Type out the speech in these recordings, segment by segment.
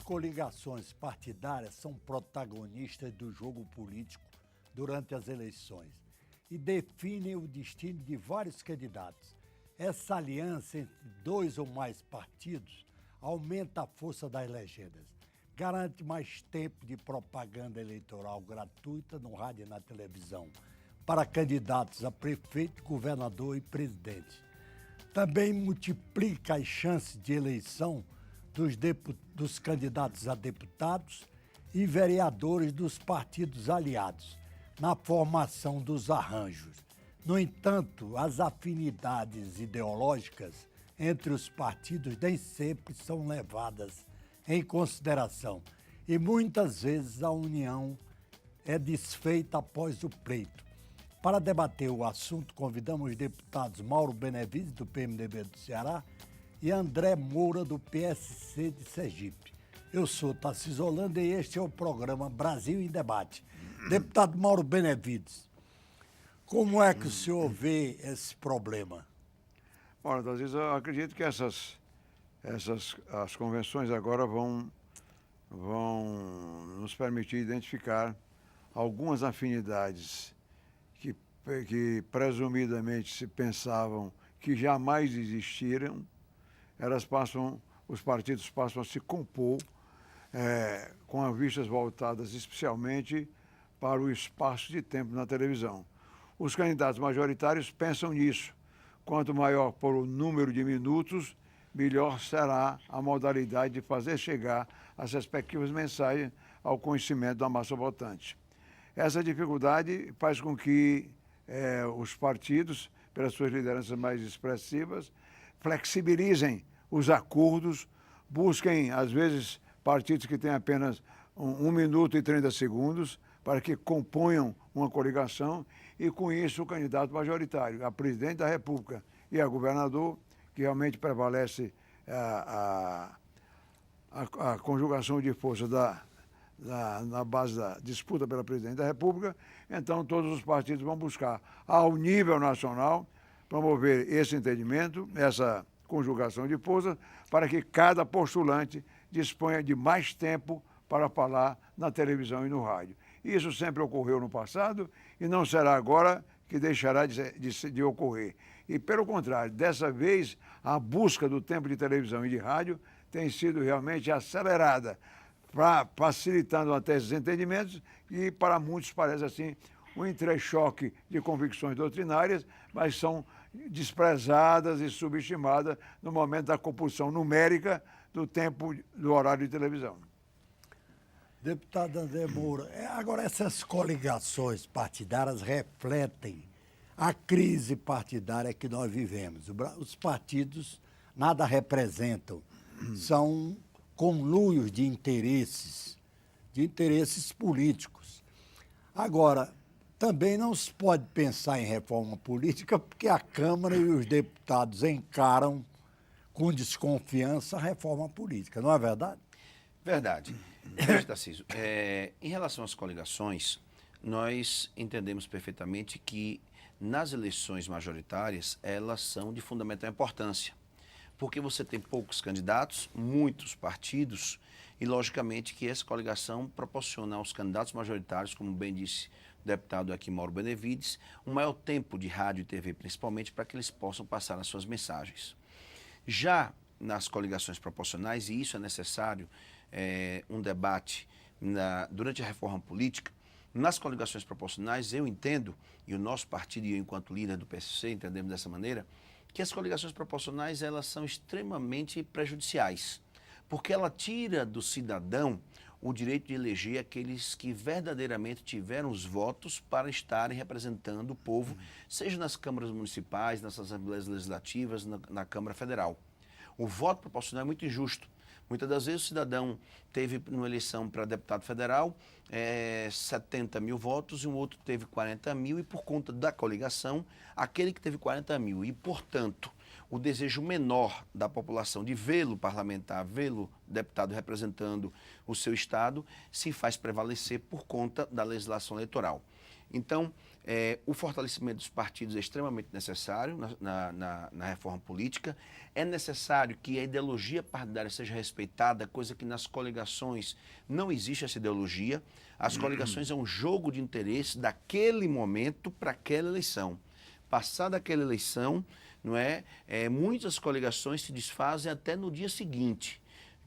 coligações partidárias são protagonistas do jogo político durante as eleições e definem o destino de vários candidatos. Essa aliança entre dois ou mais partidos aumenta a força das legendas, garante mais tempo de propaganda eleitoral gratuita no rádio e na televisão para candidatos a prefeito, governador e presidente. Também multiplica as chances de eleição dos candidatos a deputados e vereadores dos partidos aliados na formação dos arranjos. No entanto, as afinidades ideológicas entre os partidos nem sempre são levadas em consideração e muitas vezes a união é desfeita após o pleito. Para debater o assunto, convidamos os deputados Mauro Benevides, do PMDB do Ceará, e André Moura, do PSC de Sergipe. Eu sou Tarcísio Holanda e este é o programa Brasil em Debate. Deputado Mauro Benevides, como é que o senhor vê esse problema? Bom, Tarcísio, eu acredito que as convenções agora vão nos permitir identificar algumas afinidades que presumidamente se pensavam que jamais existiram. Os partidos passam a se compor com as vistas voltadas especialmente para o espaço de tempo na televisão. Os candidatos majoritários pensam nisso. Quanto maior for o número de minutos, melhor será a modalidade de fazer chegar as respectivas mensagens ao conhecimento da massa votante. Essa dificuldade faz com que os partidos, pelas suas lideranças mais expressivas, flexibilizem os acordos, busquem, às vezes, partidos que têm apenas 1 minuto e 30 segundos para que componham uma coligação e, com isso, o candidato majoritário, a presidente da República e a governador, que realmente prevalece a conjugação de forças na base da disputa pela presidente da República, então todos os partidos vão buscar, ao nível nacional, promover esse entendimento, essa conjugação de forças, para que cada postulante disponha de mais tempo para falar na televisão e no rádio. Isso sempre ocorreu no passado e não será agora que deixará de ocorrer. E, pelo contrário, dessa vez, a busca do tempo de televisão e de rádio tem sido realmente acelerada, facilitando até esses entendimentos e, para muitos, parece assim um entrechoque de convicções doutrinárias, mas são desprezadas e subestimadas no momento da compulsão numérica do tempo do horário de televisão. Deputado André Moura, agora essas coligações partidárias refletem a crise partidária que nós vivemos. Os partidos nada representam, são conluios de interesses políticos. Agora, também não se pode pensar em reforma política porque a Câmara e os deputados encaram com desconfiança a reforma política, não é verdade? Verdade. Veja, Tarcísio, em relação às coligações, nós entendemos perfeitamente que nas eleições majoritárias elas são de fundamental importância, porque você tem poucos candidatos, muitos partidos e, logicamente, que essa coligação proporciona aos candidatos majoritários, como bem disse o deputado aqui Mauro Benevides, um maior tempo de rádio e TV, principalmente, para que eles possam passar as suas mensagens. Já nas coligações proporcionais, e isso é necessário, um debate durante a reforma política, nas coligações proporcionais, eu entendo, e o nosso partido e eu, enquanto líder do PSC, entendemos dessa maneira, que as coligações proporcionais elas são extremamente prejudiciais, porque ela tira do cidadão o direito de eleger aqueles que verdadeiramente tiveram os votos para estarem representando o povo, seja nas câmaras municipais, nas assembleias legislativas, na Câmara Federal. O voto proporcional é muito injusto. Muitas das vezes o cidadão teve, numa eleição para deputado federal, 70 mil votos e um outro teve 40 mil e, por conta da coligação, aquele que teve 40 mil e, portanto, o desejo menor da população de vê-lo parlamentar, vê-lo deputado representando o seu estado, se faz prevalecer por conta da legislação eleitoral. Então, O fortalecimento dos partidos é extremamente necessário na reforma política. É necessário que a ideologia partidária seja respeitada, coisa que nas coligações não existe essa ideologia. As coligações é um jogo de interesse daquele momento para aquela eleição. Passada aquela eleição, não é? Muitas coligações se desfazem até no dia seguinte,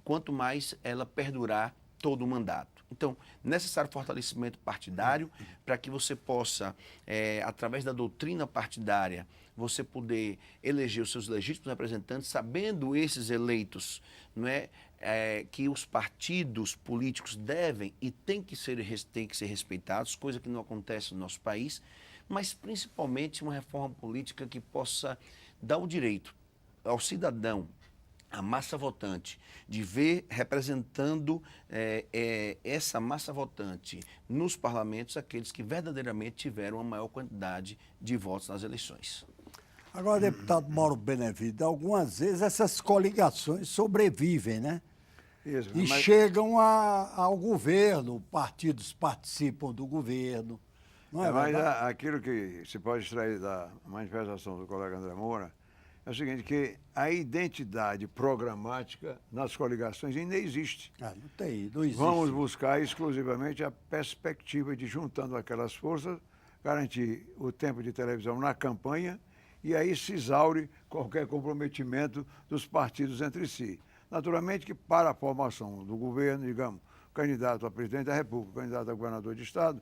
quanto mais ela perdurar todo o mandato. Então, necessário fortalecimento partidário para que você possa, através da doutrina partidária, você poder eleger os seus legítimos representantes, sabendo esses eleitos, não é, que os partidos políticos devem e têm que ser respeitados, coisa que não acontece no nosso país, mas principalmente uma reforma política que possa dar o direito ao cidadão, a massa votante, de ver representando essa massa votante nos parlamentos aqueles que verdadeiramente tiveram a maior quantidade de votos nas eleições. Agora, deputado Mauro Benevides, algumas vezes essas coligações sobrevivem, né? Isso, E mas chegam ao governo, partidos participam do governo, não é mas verdade? aquilo que se pode extrair da manifestação do colega André Moura é o seguinte, que a identidade programática nas coligações ainda existe. Não existe. Vamos buscar exclusivamente a perspectiva de, juntando aquelas forças, garantir o tempo de televisão na campanha e aí se exaure qualquer comprometimento dos partidos entre si. Naturalmente que para a formação do governo, digamos, candidato a presidente da República, candidato a governador de Estado,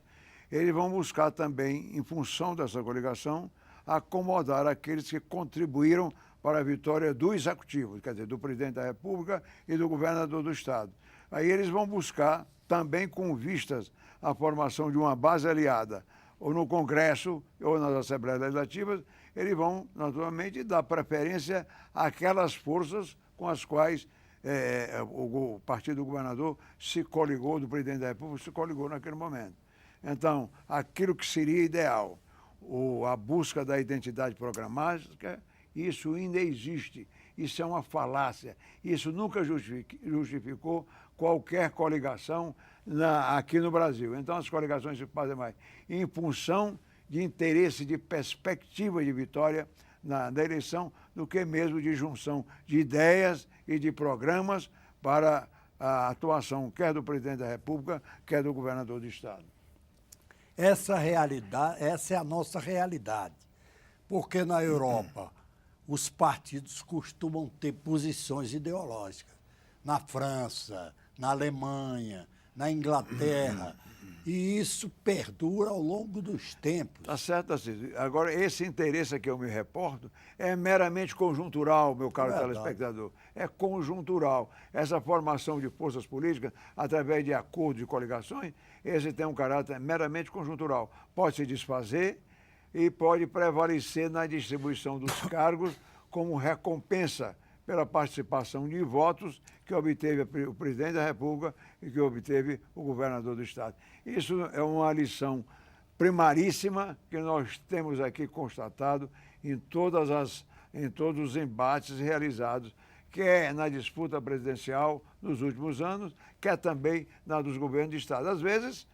eles vão buscar também, em função dessa coligação, acomodar aqueles que contribuíram para a vitória do Executivo, quer dizer, do Presidente da República e do Governador do Estado. Aí eles vão buscar, também com vistas à formação de uma base aliada, ou no Congresso, ou nas Assembleias Legislativas, eles vão, naturalmente, dar preferência àquelas forças com as quais o partido do governador se coligou, do Presidente da República se coligou naquele momento. Então, aquilo que seria ideal, a busca da identidade programática, isso ainda existe. Isso é uma falácia. Isso nunca justificou qualquer coligação aqui no Brasil. Então, as coligações se fazem mais em função de interesse, de perspectiva de vitória na eleição, do que mesmo de junção de ideias e de programas para a atuação, quer do Presidente da República, quer do Governador do Estado. Essa é a nossa realidade. Porque na Europa, os partidos costumam ter posições ideológicas. Na França, na Alemanha, na Inglaterra. E isso perdura ao longo dos tempos. Tá certo, assim. Agora, esse interesse a que eu me reporto é meramente conjuntural, meu caro telespectador. É conjuntural. Essa formação de forças políticas, através de acordos de coligações, esse tem um caráter meramente conjuntural. Pode se desfazer e pode prevalecer na distribuição dos cargos como recompensa pela participação de votos que obteve o Presidente da República e que obteve o Governador do Estado. Isso é uma lição primaríssima que nós temos aqui constatado em todos os embates realizados, quer na disputa presidencial nos últimos anos, quer também na dos governos de Estado. Às vezes,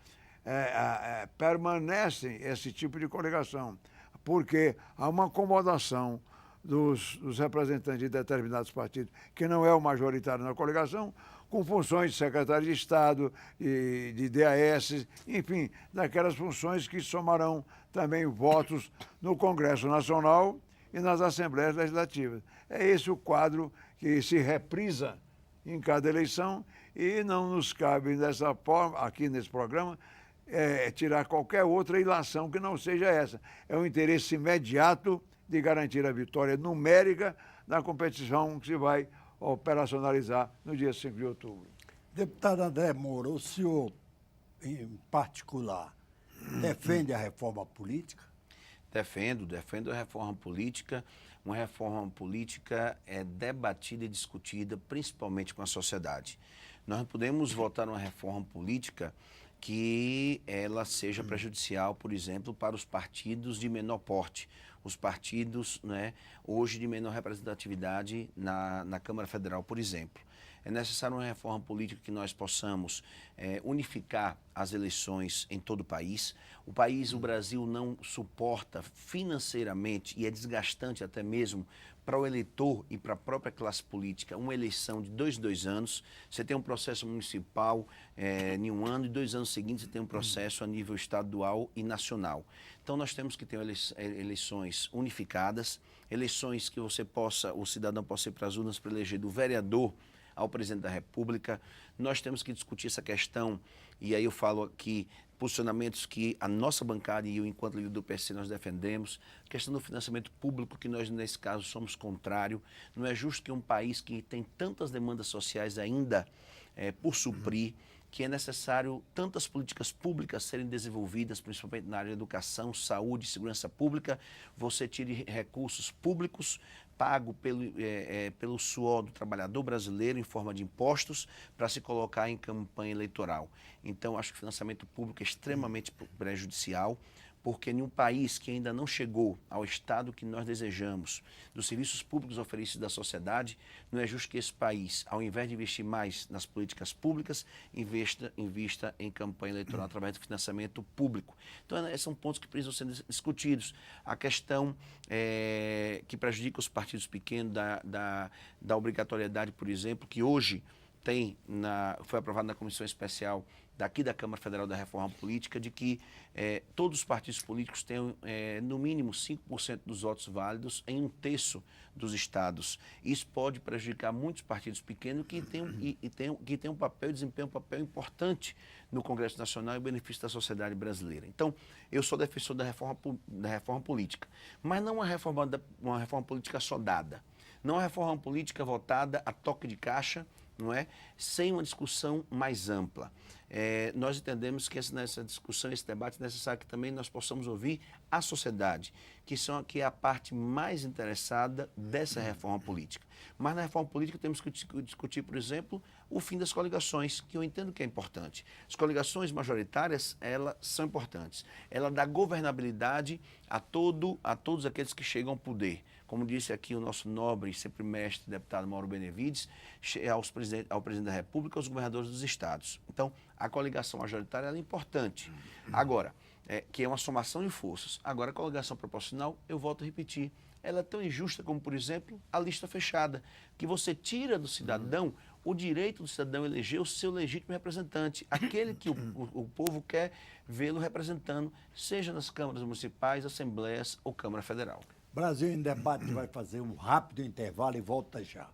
permanece esse tipo de coligação, porque há uma acomodação dos representantes de determinados partidos, que não é o majoritário na coligação, com funções de secretário de Estado, de DAS, enfim, daquelas funções que somarão também votos no Congresso Nacional e nas Assembleias Legislativas. É esse o quadro que se reprisa em cada eleição e não nos cabe, dessa forma, aqui nesse programa, tirar qualquer outra ilação que não seja essa. É um interesse imediato de garantir a vitória numérica na competição que se vai operacionalizar no dia 5 de outubro. Deputado André Moura, o senhor, em particular, defende a reforma política? Defendo a reforma política. Uma reforma política é debatida e discutida principalmente com a sociedade. Nós não podemos votar uma reforma política que ela seja prejudicial, por exemplo, para os partidos de menor porte. os partidos, né, hoje de menor representatividade na Câmara Federal, por exemplo. É necessário uma reforma política que nós possamos unificar as eleições em todo o país. O Brasil não suporta financeiramente, e é desgastante até mesmo para o eleitor e para a própria classe política, uma eleição de 2 anos. Você tem um processo municipal em um ano, e 2 anos seguintes você tem um processo a nível estadual e nacional. Então nós temos que ter eleições unificadas, eleições que o cidadão possa ir para as urnas para eleger do vereador ao presidente da República. Nós temos que discutir essa questão, e aí eu falo aqui posicionamentos que a nossa bancada e eu, enquanto líder do PC, nós defendemos. A questão do financiamento público, que nós, nesse caso, somos contrário. Não é justo que um país que tem tantas demandas sociais ainda por suprir, que é necessário tantas políticas públicas serem desenvolvidas, principalmente na área de educação, saúde, segurança pública, você tire recursos públicos pago pelo suor do trabalhador brasileiro em forma de impostos para se colocar em campanha eleitoral. Então, acho que o financiamento público é extremamente prejudicial, porque em um país que ainda não chegou ao estado que nós desejamos, dos serviços públicos oferecidos da sociedade, não é justo que esse país, ao invés de investir mais nas políticas públicas, invista em campanha eleitoral através do financiamento público. Então, esses são pontos que precisam ser discutidos. A questão que prejudica os partidos pequenos, da obrigatoriedade, por exemplo, que hoje foi aprovado na Comissão Especial daqui da Câmara Federal da Reforma Política, de que todos os partidos políticos tenham, no mínimo, 5% dos votos válidos em 1/3 dos estados. Isso pode prejudicar muitos partidos pequenos que têm um papel, desempenham um papel importante no Congresso Nacional e benefício da sociedade brasileira. Então, eu sou defensor da reforma política, mas não uma reforma política só dada, não uma reforma política votada a toque de caixa, não é? Sem uma discussão mais ampla. Nós entendemos que nessa discussão, esse debate, é necessário que também nós possamos ouvir a sociedade, que é a parte mais interessada dessa reforma política. Mas na reforma política temos que discutir, por exemplo, o fim das coligações, que eu entendo que é importante. As coligações majoritárias, elas são importantes. Ela dá governabilidade a todos aqueles que chegam ao poder. Como disse aqui o nosso nobre e sempre mestre deputado Mauro Benevides, ao presidente da República, aos governadores dos estados. Então, a coligação majoritária é importante. Agora, que é uma somação de forças. Agora, a coligação proporcional, eu volto a repetir, ela é tão injusta como, por exemplo, a lista fechada, que você tira do cidadão o direito do cidadão eleger o seu legítimo representante, aquele que o povo quer vê-lo representando, seja nas câmaras municipais, assembleias ou Câmara Federal. Brasil em Debate vai fazer um rápido intervalo e volta já.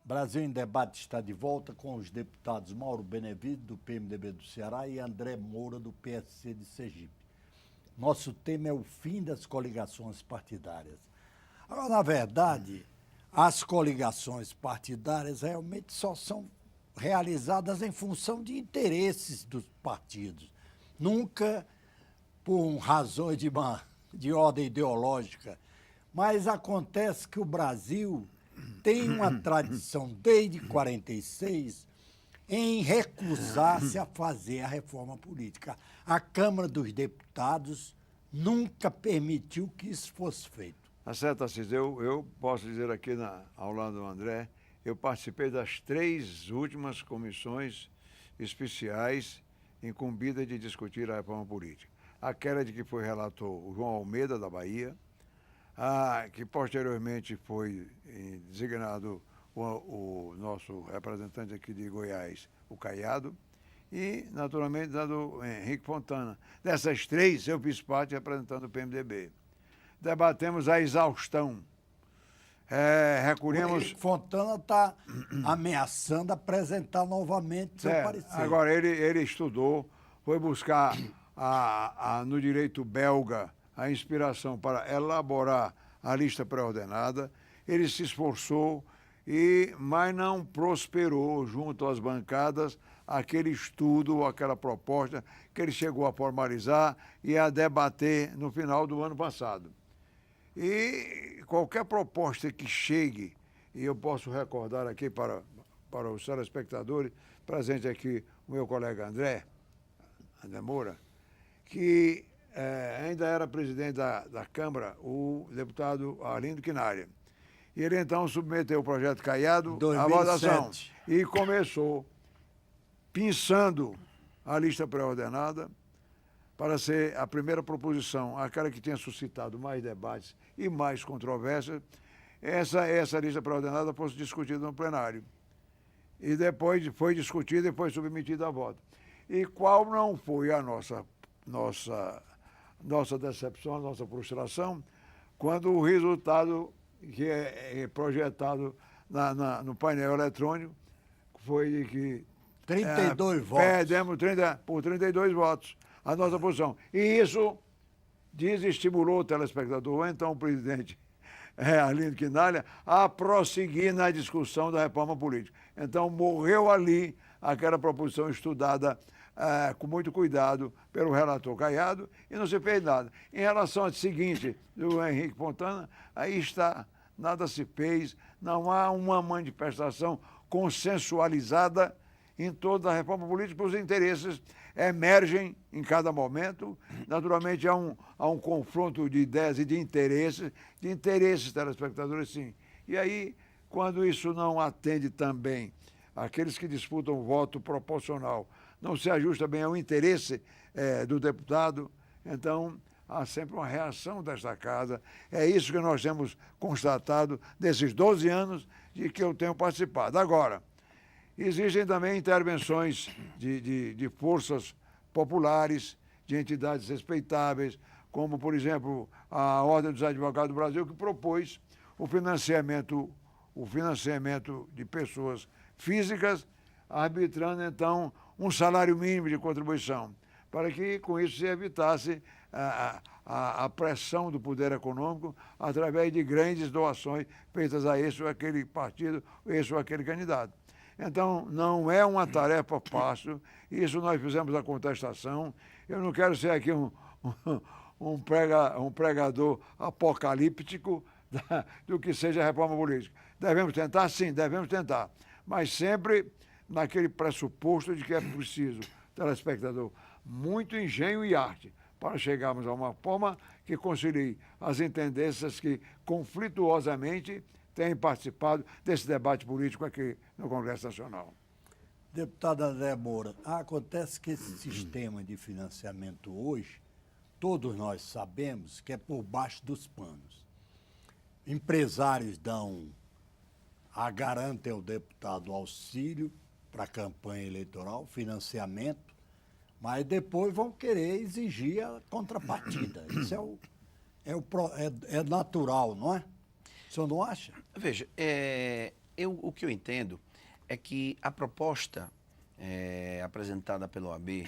Brasil em Debate está de volta com os deputados Mauro Benevides, do PMDB do Ceará, e André Moura, do PSC de Sergipe. Nosso tema é o fim das coligações partidárias. Agora, na verdade, as coligações partidárias realmente só são realizadas em função de interesses dos partidos, nunca por razões de ordem ideológica. Mas acontece que o Brasil tem uma tradição desde 46 em recusar-se a fazer a reforma política. A Câmara dos Deputados nunca permitiu que isso fosse feito. Tá certo, Assis. Eu posso dizer aqui ao lado do André, eu participei das 3 últimas comissões especiais incumbidas de discutir a reforma política. Aquela de que foi relator o João Almeida, da Bahia, que posteriormente foi designado o nosso representante aqui de Goiás, o Caiado, e, naturalmente, do Henrique Fontana. Dessas 3, eu fiz parte representando o PMDB. Debatemos a exaustão. O Henrique Fontana está ameaçando apresentar novamente seu parecer. Agora, ele estudou, foi buscar no direito belga a inspiração para elaborar a lista pré-ordenada. Ele se esforçou, mas não prosperou junto às bancadas aquele estudo, aquela proposta que ele chegou a formalizar e a debater no final do ano passado. E qualquer proposta que chegue, e eu posso recordar aqui para os telespectadores, presente aqui o meu colega André Moura, que ainda era presidente da Câmara, o deputado Arlindo Quinalha. E ele então submeteu o projeto Caiado à votação e começou pensando a lista pré-ordenada para ser a primeira proposição, aquela que tinha suscitado mais debates e mais controvérsias, essa lista pré-ordenada fosse discutida no plenário. E depois foi discutida e foi submetida a voto. E qual não foi a nossa decepção, a nossa frustração, quando o resultado que é projetado no painel eletrônico foi de que 32 votos. Perdemos por 32 votos a nossa posição. E isso desestimulou o telespectador, então o presidente Arlindo Quinalha, a prosseguir na discussão da reforma política. Então morreu ali aquela proposição estudada com muito cuidado pelo relator Caiado e não se fez nada. Em relação ao seguinte, do Henrique Fontana, aí está, nada se fez, não há uma manifestação consensualizada em toda a reforma política, os interesses emergem em cada momento. Naturalmente, há um confronto de ideias e de interesses telespectadores, sim. E aí, quando isso não atende também aqueles que disputam o voto proporcional, não se ajusta bem ao interesse do deputado, então há sempre uma reação desta casa. É isso que nós temos constatado desses 12 anos de que eu tenho participado. Agora, existem também intervenções de forças populares, de entidades respeitáveis, como, por exemplo, a Ordem dos Advogados do Brasil, que propôs o financiamento de pessoas físicas, arbitrando, então, um salário mínimo de contribuição, para que, com isso, se evitasse a pressão do poder econômico através de grandes doações feitas a esse ou aquele partido, esse ou aquele candidato. Então, não é uma tarefa fácil, isso nós fizemos a contestação. Eu não quero ser aqui um pregador apocalíptico do que seja a reforma política. Devemos tentar? Sim, devemos tentar, mas sempre naquele pressuposto de que é preciso, telespectador, muito engenho e arte para chegarmos a uma forma que concilie as tendências que conflituosamente têm participado desse debate político aqui no Congresso Nacional. Deputado André Moura, acontece que esse sistema de financiamento hoje, todos nós sabemos que é por baixo dos panos. Empresários garantem ao deputado auxílio para a campanha eleitoral, financiamento, mas depois vão querer exigir a contrapartida. Isso é natural, não é? O senhor não acha? Veja, o que eu entendo é que a proposta apresentada pela OAB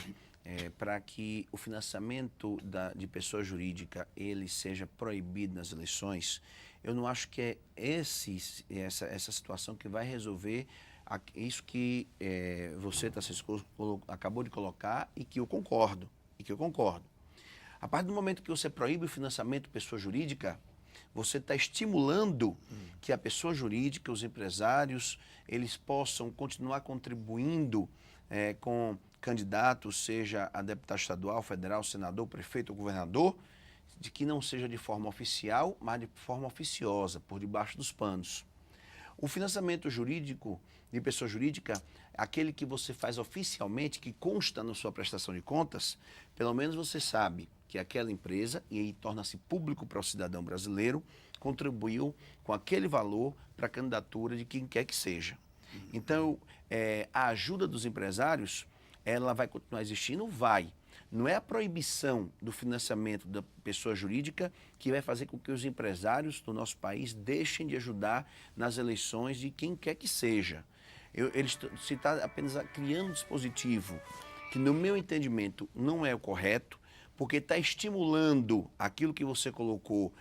para que o financiamento de pessoa jurídica ele seja proibido nas eleições, eu não acho que é essa situação que vai resolver isso que você, Tarcísio, acabou de colocar e que eu concordo. A partir do momento que você proíbe o financiamento de pessoa jurídica, você está estimulando que a pessoa jurídica, os empresários, eles possam continuar contribuindo com candidatos, seja a deputado estadual, federal, senador, prefeito ou governador, de que não seja de forma oficial, mas de forma oficiosa, por debaixo dos panos. O financiamento jurídico, de pessoa jurídica, aquele que você faz oficialmente, que consta na sua prestação de contas, pelo menos você sabe que aquela empresa, e aí torna-se público para o cidadão brasileiro, contribuiu com aquele valor para a candidatura de quem quer que seja. Então, a ajuda dos empresários, ela vai continuar existindo? Vai. Não é a proibição do financiamento da pessoa jurídica que vai fazer com que os empresários do nosso país deixem de ajudar nas eleições de quem quer que seja. Se está apenas criando um dispositivo que, no meu entendimento, não é o correto, porque está estimulando aquilo que você colocou,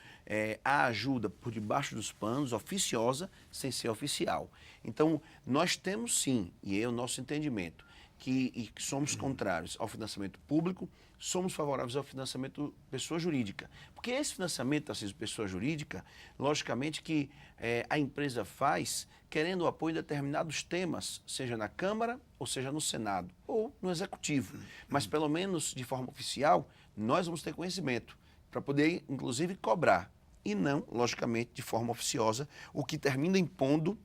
a ajuda por debaixo dos panos, oficiosa, sem ser oficial. Então, nós temos sim, e é o nosso entendimento, que somos contrários ao financiamento público, somos favoráveis ao financiamento pessoa jurídica. Porque esse financiamento, Tarcísio, pessoa jurídica, logicamente que a empresa faz querendo o apoio de determinados temas, seja na Câmara, ou seja no Senado, ou no Executivo. Mas, pelo menos de forma oficial, nós vamos ter conhecimento para poder, inclusive, cobrar. E não, logicamente, de forma oficiosa, o que termina impondo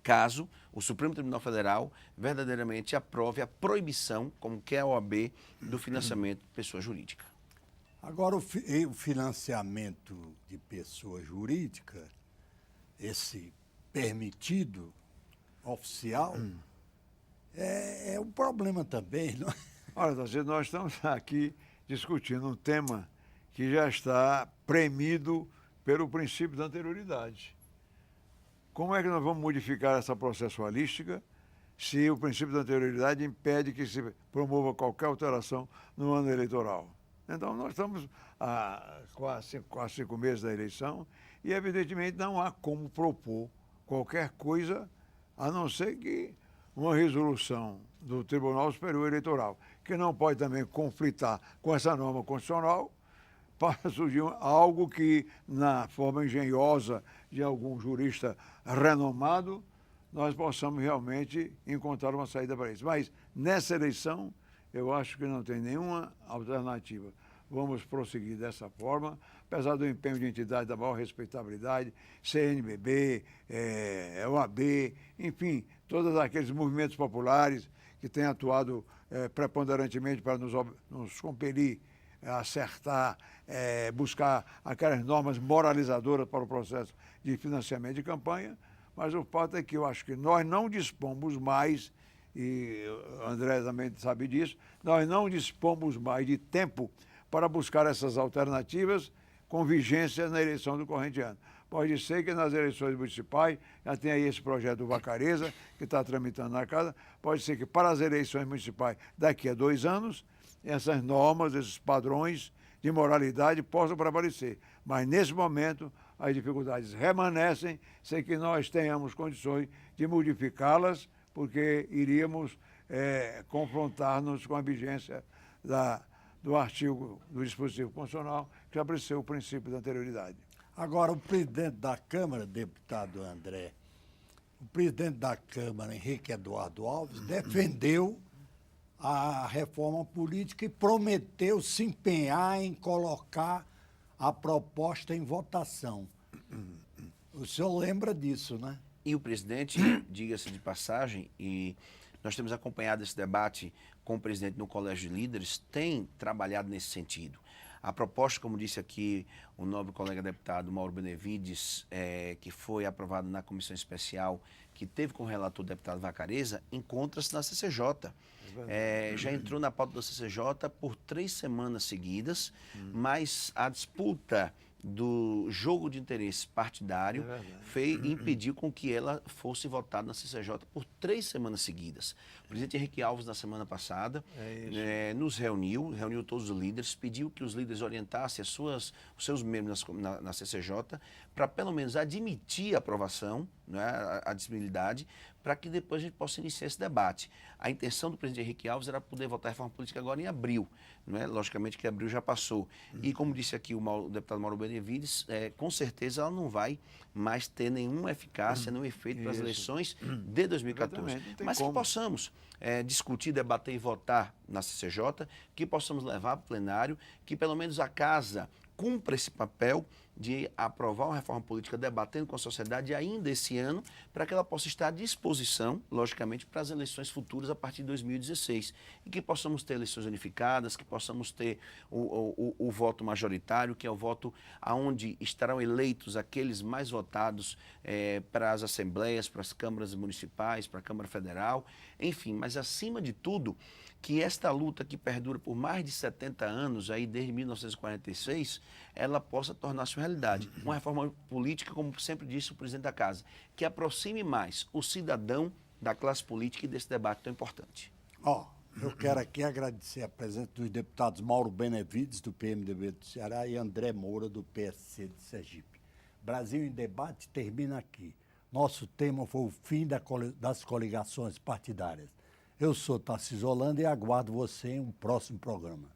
caso o Supremo Tribunal Federal verdadeiramente aprove a proibição, como que é a OAB, do financiamento de pessoa jurídica. Agora, o financiamento de pessoa jurídica, esse permitido, oficial, é um problema também, não é? Olha, nós estamos aqui discutindo um tema que já está premido pelo princípio da anterioridade. Como é que nós vamos modificar essa processualística se o princípio da anterioridade impede que se promova qualquer alteração no ano eleitoral? Então, nós estamos há quase 5 meses da eleição e, evidentemente, não há como propor qualquer coisa a não ser que uma resolução do Tribunal Superior Eleitoral, que não pode também conflitar com essa norma constitucional, para surgir algo que, na forma engenhosa de algum jurista renomado, nós possamos realmente encontrar uma saída para isso. Mas, nessa eleição, eu acho que não tem nenhuma alternativa. Vamos prosseguir dessa forma, apesar do empenho de entidades da maior respeitabilidade, CNBB, OAB, enfim, todos aqueles movimentos populares que têm atuado preponderantemente para nos compelir a acertar, buscar aquelas normas moralizadoras para o processo de financiamento de campanha, mas o fato é que eu acho que nós não dispomos mais, e o André também sabe disso, nós não dispomos mais de tempo para buscar essas alternativas com vigência na eleição do corrente ano. Pode ser que nas eleições municipais, já tem aí esse projeto do Vacareza, que está tramitando na casa, pode ser que para as eleições municipais daqui a 2 anos, essas normas, esses padrões de moralidade possam prevalecer. Mas, nesse momento, as dificuldades remanescem sem que nós tenhamos condições de modificá-las, porque iríamos confrontar-nos com a vigência do artigo do dispositivo constitucional que estabeleceu o princípio da anterioridade. Agora, o presidente da Câmara, deputado André, o presidente da Câmara, Henrique Eduardo Alves, defendeu a reforma política e prometeu se empenhar em colocar a proposta em votação. O senhor lembra disso, né? E o presidente, diga-se de passagem, e nós temos acompanhado esse debate com o presidente no Colégio de Líderes, tem trabalhado nesse sentido. A proposta, como disse aqui o nobre colega deputado Mauro Benevides, que foi aprovada na comissão especial, que teve como relator o deputado Vacareza, encontra-se na CCJ. Já entrou na pauta da CCJ por 3 semanas seguidas, mas a disputa do jogo de interesse partidário impediu com que ela fosse votada na CCJ por 3 semanas seguidas. O presidente Henrique Alves, na semana passada, nos reuniu todos os líderes, pediu que os líderes orientassem os seus membros na CCJ para, pelo menos, admitir a aprovação, né, a admissibilidade, para que depois a gente possa iniciar esse debate. A intenção do presidente Henrique Alves era poder votar a reforma política agora em abril, né? Logicamente que abril já passou. E como disse aqui o deputado Mauro Benevides, com certeza ela não vai mais ter nenhuma eficácia, nenhum efeito para as eleições de 2014. Mas que possamos discutir, debater e votar na CCJ, que possamos levar para o plenário, que pelo menos a casa cumpra esse papel de aprovar uma reforma política debatendo com a sociedade ainda esse ano, para que ela possa estar à disposição, logicamente, para as eleições futuras a partir de 2016. E que possamos ter eleições unificadas, que possamos ter o voto majoritário, que é o voto onde estarão eleitos aqueles mais votados para as assembleias, para as câmaras municipais, para a Câmara Federal, enfim, mas acima de tudo, que esta luta que perdura por mais de 70 anos, aí desde 1946, ela possa tornar-se realidade. Uma reforma política, como sempre disse o presidente da Casa, que aproxime mais o cidadão da classe política e desse debate tão importante. Eu quero aqui agradecer a presença dos deputados Mauro Benevides, do PMDB do Ceará, e André Moura, do PSC de Sergipe. Brasil em Debate termina aqui. Nosso tema foi o fim das coligações partidárias. Eu sou Tarcísio Holanda e aguardo você em um próximo programa.